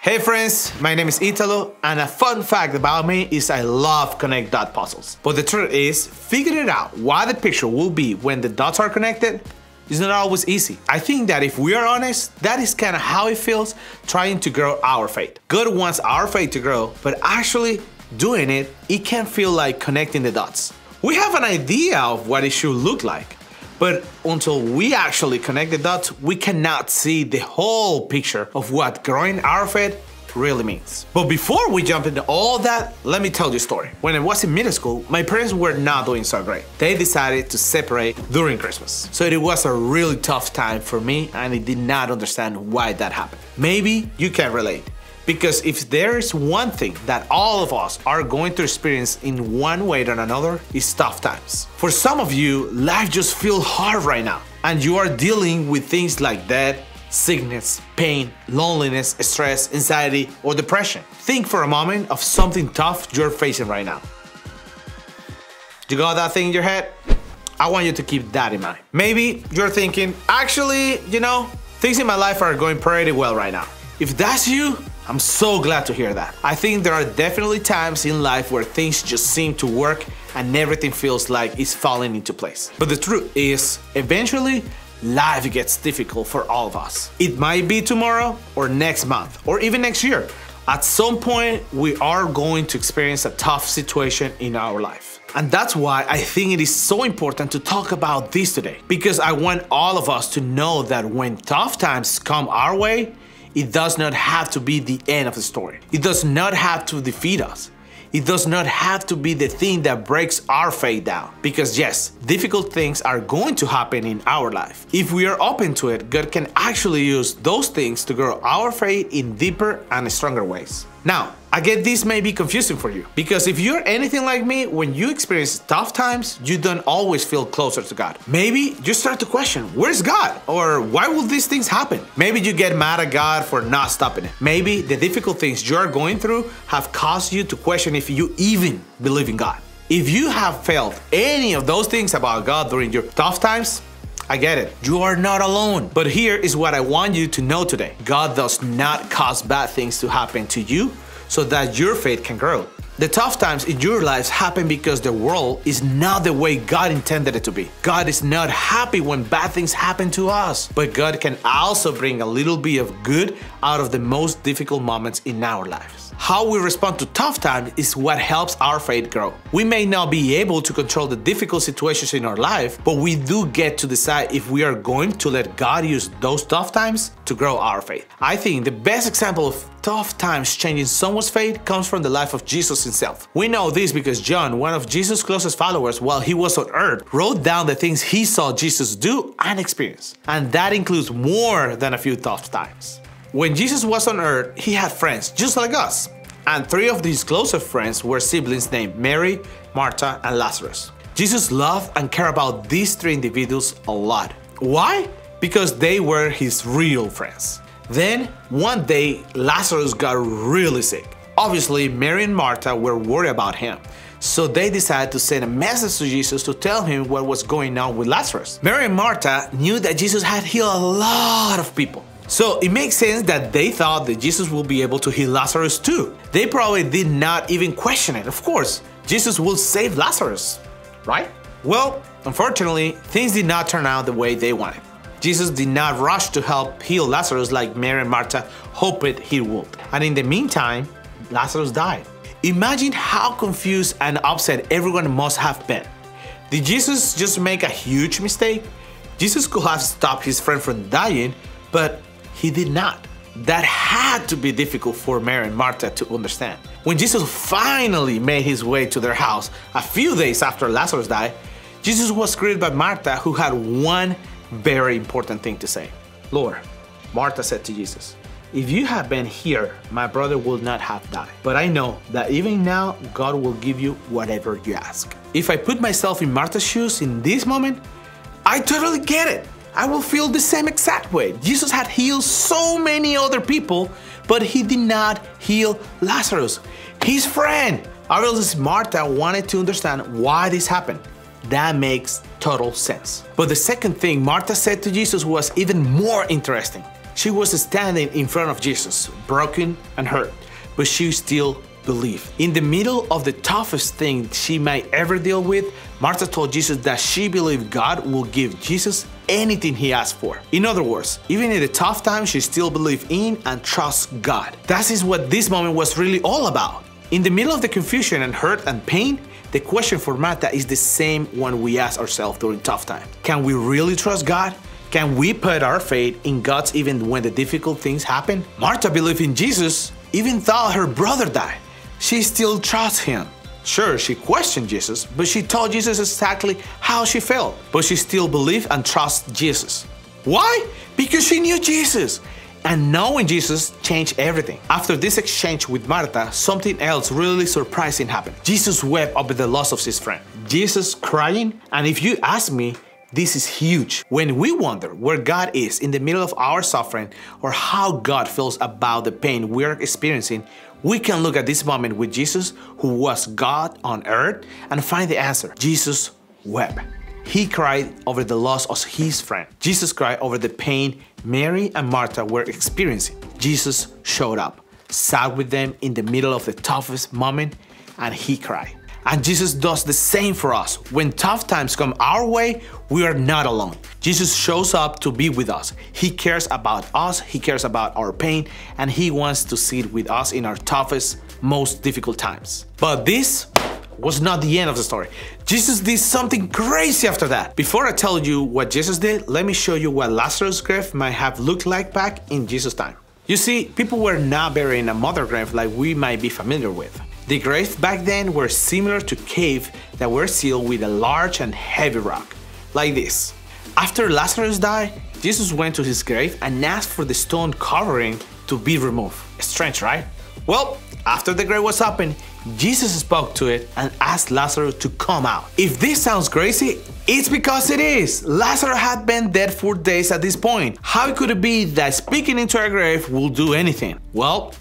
Hey friends, my name is Italo, and a fun fact about me is I love connect dot puzzles. But the truth is, figuring out what the picture will be when the dots are connected is not always easy. I think that if we are honest, that is kind of how it feels trying to grow our faith. God wants our faith to grow, but actually doing it, it can feel like connecting the dots. We have an idea of what it should look like, but until we actually connect the dots, we cannot see the whole picture of what growing our faith really means. But before we jump into all that, let me tell you a story. When I was in middle school, my parents were not doing so great. They decided to separate during Christmas. So it was a really tough time for me, and I did not understand why that happened. Maybe you can relate. Because if there's one thing that all of us are going to experience in one way or another, is tough times. For some of you, life just feels hard right now, and you are dealing with things like death, sickness, pain, loneliness, stress, anxiety, or depression. Think for a moment of something tough you're facing right now. You got that thing in your head? I want you to keep that in mind. Maybe you're thinking, actually, things in my life are going pretty well right now. If that's you, I'm so glad to hear that. I think there are definitely times in life where things just seem to work and everything feels like it's falling into place. But the truth is, eventually, life gets difficult for all of us. It might be tomorrow or next month or even next year. At some point, we are going to experience a tough situation in our life. And that's why I think it is so important to talk about this today, because I want all of us to know that when tough times come our way, it does not have to be the end of the story. It does not have to defeat us. It does not have to be the thing that breaks our faith down. Because yes, difficult things are going to happen in our life. If we are open to it, God can actually use those things to grow our faith in deeper and stronger ways. Now, I get this may be confusing for you, because if you're anything like me, when you experience tough times, you don't always feel closer to God. Maybe you start to question, where's God? Or why will these things happen? Maybe you get mad at God for not stopping it. Maybe the difficult things you're going through have caused you to question if you even believe in God. If you have felt any of those things about God during your tough times, I get it. You are not alone. But here is what I want you to know today. God does not cause bad things to happen to you so that your faith can grow. The tough times in your lives happen because the world is not the way God intended it to be. God is not happy when bad things happen to us, but God can also bring a little bit of good out of the most difficult moments in our lives. How we respond to tough times is what helps our faith grow. We may not be able to control the difficult situations in our life, but we do get to decide if we are going to let God use those tough times to grow our faith. I think the best example of tough times changing someone's faith comes from the life of Jesus himself. We know this because John, one of Jesus' closest followers while he was on earth, wrote down the things he saw Jesus do and experience. And that includes more than a few tough times. When Jesus was on earth, he had friends just like us. And three of his closest friends were siblings named Mary, Martha, and Lazarus. Jesus loved and cared about these three individuals a lot. Why? Because they were his real friends. Then, one day, Lazarus got really sick. Obviously, Mary and Martha were worried about him, so they decided to send a message to Jesus to tell him what was going on with Lazarus. Mary and Martha knew that Jesus had healed a lot of people. So it makes sense that they thought that Jesus would be able to heal Lazarus too. They probably did not even question it. Of course, Jesus will save Lazarus, right? Well, unfortunately, things did not turn out the way they wanted. Jesus did not rush to help heal Lazarus like Mary and Martha hoped he would. And in the meantime, Lazarus died. Imagine how confused and upset everyone must have been. Did Jesus just make a huge mistake? Jesus could have stopped his friend from dying, but he did not. That had to be difficult for Mary and Martha to understand. When Jesus finally made his way to their house a few days after Lazarus died, Jesus was greeted by Martha, who had one very important thing to say. Lord, Martha said to Jesus, if you had been here, my brother would not have died. But I know that even now, God will give you whatever you ask. If I put myself in Martha's shoes in this moment, I totally get it. I will feel the same exact way. Jesus had healed so many other people, but he did not heal Lazarus, his friend. Obviously, Martha wanted to understand why this happened. That makes total sense. But the second thing Martha said to Jesus was even more interesting. She was standing in front of Jesus, broken and hurt, but she still believed. In the middle of the toughest thing she might ever deal with, Martha told Jesus that she believed God will give Jesus anything he asked for. In other words, even in the tough times, she still believed in and trusts God. That is what this moment was really all about. In the middle of the confusion and hurt and pain, the question for Martha is the same one we ask ourselves during tough times. Can we really trust God? Can we put our faith in God even when the difficult things happen? Martha believed in Jesus even though her brother died. She still trusts him. Sure, she questioned Jesus, but she told Jesus exactly how she felt. But she still believed and trusts Jesus. Why? Because she knew Jesus. And knowing Jesus changed everything. After this exchange with Martha, something else really surprising happened. Jesus wept over the loss of his friend. Jesus crying, and if you ask me, this is huge. When we wonder where God is in the middle of our suffering or how God feels about the pain we're experiencing, we can look at this moment with Jesus, who was God on earth, and find the answer. Jesus wept. He cried over the loss of his friend. Jesus cried over the pain Mary and Martha were experiencing. Jesus showed up, sat with them in the middle of the toughest moment, and he cried. And Jesus does the same for us. When tough times come our way, we are not alone. Jesus shows up to be with us. He cares about us, he cares about our pain, and he wants to sit with us in our toughest, most difficult times. But this was not the end of the story. Jesus did something crazy after that. Before I tell you what Jesus did, let me show you what Lazarus' grave might have looked like back in Jesus' time. You see, people were not buried in a mother grave like we might be familiar with. The graves back then were similar to caves that were sealed with a large and heavy rock, like this. After Lazarus died, Jesus went to his grave and asked for the stone covering to be removed. Strange, right? Well, after the grave was opened, Jesus spoke to it and asked Lazarus to come out. If this sounds crazy, it's because it is. Lazarus had been dead for days at this point. How could it be that speaking into a grave will do anything? Well,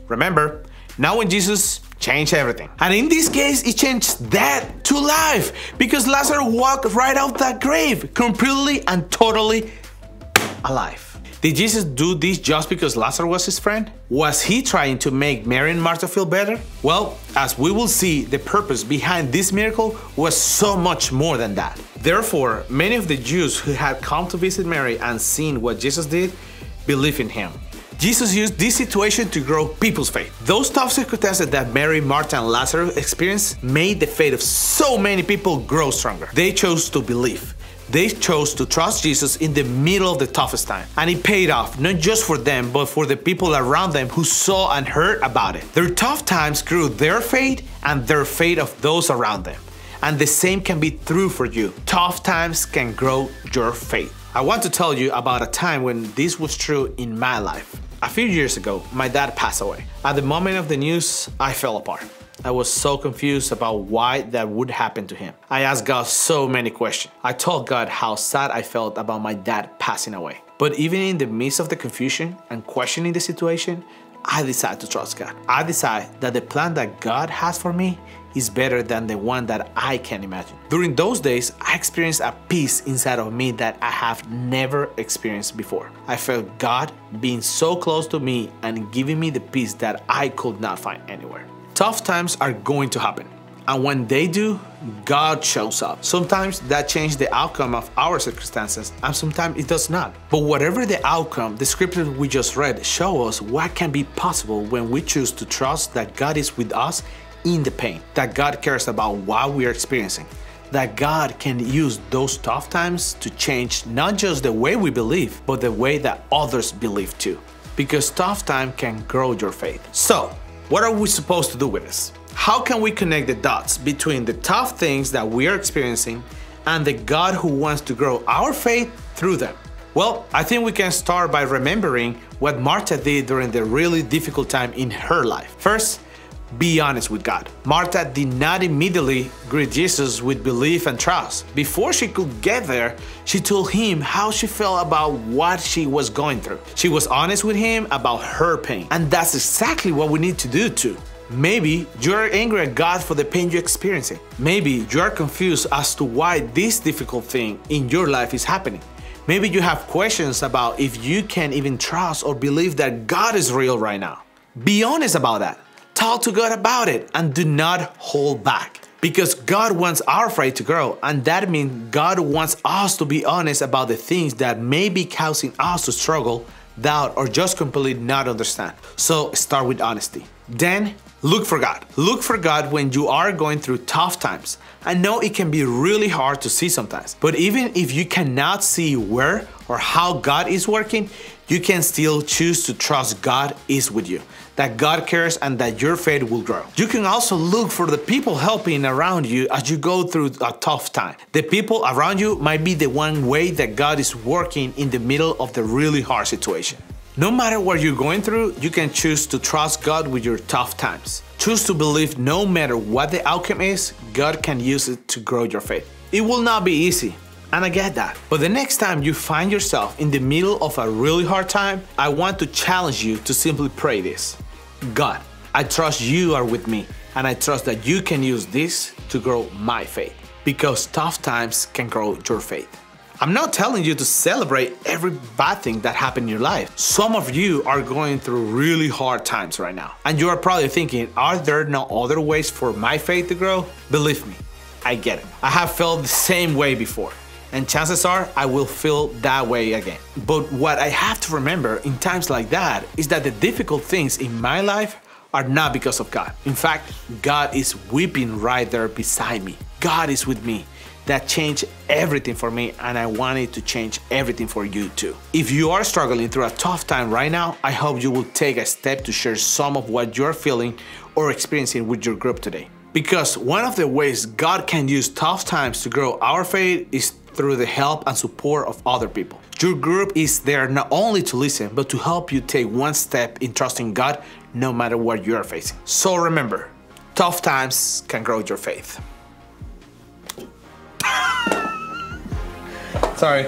remember, now when Jesus changed everything. And in this case, it changed death to life, because Lazarus walked right out that grave, completely and totally alive. Did Jesus do this just because Lazarus was his friend? Was he trying to make Mary and Martha feel better? Well, as we will see, the purpose behind this miracle was so much more than that. Therefore, many of the Jews who had come to visit Mary and seen what Jesus did, believed in him. Jesus used this situation to grow people's faith. Those tough circumstances that Mary, Martha, and Lazarus experienced made the faith of so many people grow stronger. They chose to believe. They chose to trust Jesus in the middle of the toughest time. And it paid off, not just for them, but for the people around them who saw and heard about it. Their tough times grew their faith and their faith of those around them. And the same can be true for you. Tough times can grow your faith. I want to tell you about a time when this was true in my life. A few years ago, my dad passed away. At the moment of the news, I fell apart. I was so confused about why that would happen to him. I asked God so many questions. I told God how sad I felt about my dad passing away. But even in the midst of the confusion and questioning the situation, I decided to trust God. I decided that the plan that God has for me is better than the one that I can imagine. During those days, I experienced a peace inside of me that I have never experienced before. I felt God being so close to me and giving me the peace that I could not find anywhere. Tough times are going to happen. And when they do, God shows up. Sometimes that changes the outcome of our circumstances, and sometimes it does not. But whatever the outcome, the scripture we just read show us what can be possible when we choose to trust that God is with us in the pain, that God cares about what we are experiencing, that God can use those tough times to change not just the way we believe, but the way that others believe too. Because tough time can grow your faith. So, what are we supposed to do with this? How can we connect the dots between the tough things that we are experiencing and the God who wants to grow our faith through them? Well, I think we can start by remembering what Martha did during the really difficult time in her life. First, be honest with God. Martha did not immediately greet Jesus with belief and trust. Before she could get there, she told him how she felt about what she was going through. She was honest with him about her pain. And that's exactly what we need to do too. Maybe you're angry at God for the pain you're experiencing. Maybe you are confused as to why this difficult thing in your life is happening. Maybe you have questions about if you can even trust or believe that God is real right now. Be honest about that. Talk to God about it and do not hold back. Because God wants our faith to grow, and that means God wants us to be honest about the things that may be causing us to struggle, doubt, or just completely not understand. So start with honesty. Then look for God. Look for God when you are going through tough times. I know it can be really hard to see sometimes, but even if you cannot see where or how God is working, you can still choose to trust God is with you, that God cares and that your faith will grow. You can also look for the people helping around you as you go through a tough time. The people around you might be the one way that God is working in the middle of the really hard situation. No matter what you're going through, you can choose to trust God with your tough times. Choose to believe no matter what the outcome is, God can use it to grow your faith. It will not be easy, and I get that. But the next time you find yourself in the middle of a really hard time, I want to challenge you to simply pray this. God, I trust you are with me, and I trust that you can use this to grow my faith, because tough times can grow your faith. I'm not telling you to celebrate every bad thing that happened in your life. Some of you are going through really hard times right now, and you are probably thinking, are there no other ways for my faith to grow? Believe me, I get it. I have felt the same way before, and chances are I will feel that way again. But what I have to remember in times like that is that the difficult things in my life are not because of God. In fact, God is weeping right there beside me. God is with me. That changed everything for me, and I want it to change everything for you too. If you are struggling through a tough time right now, I hope you will take a step to share some of what you're feeling or experiencing with your group today. Because one of the ways God can use tough times to grow our faith is through the help and support of other people. Your group is there not only to listen, but to help you take one step in trusting God no matter what you are facing. So remember, tough times can grow your faith. Sorry.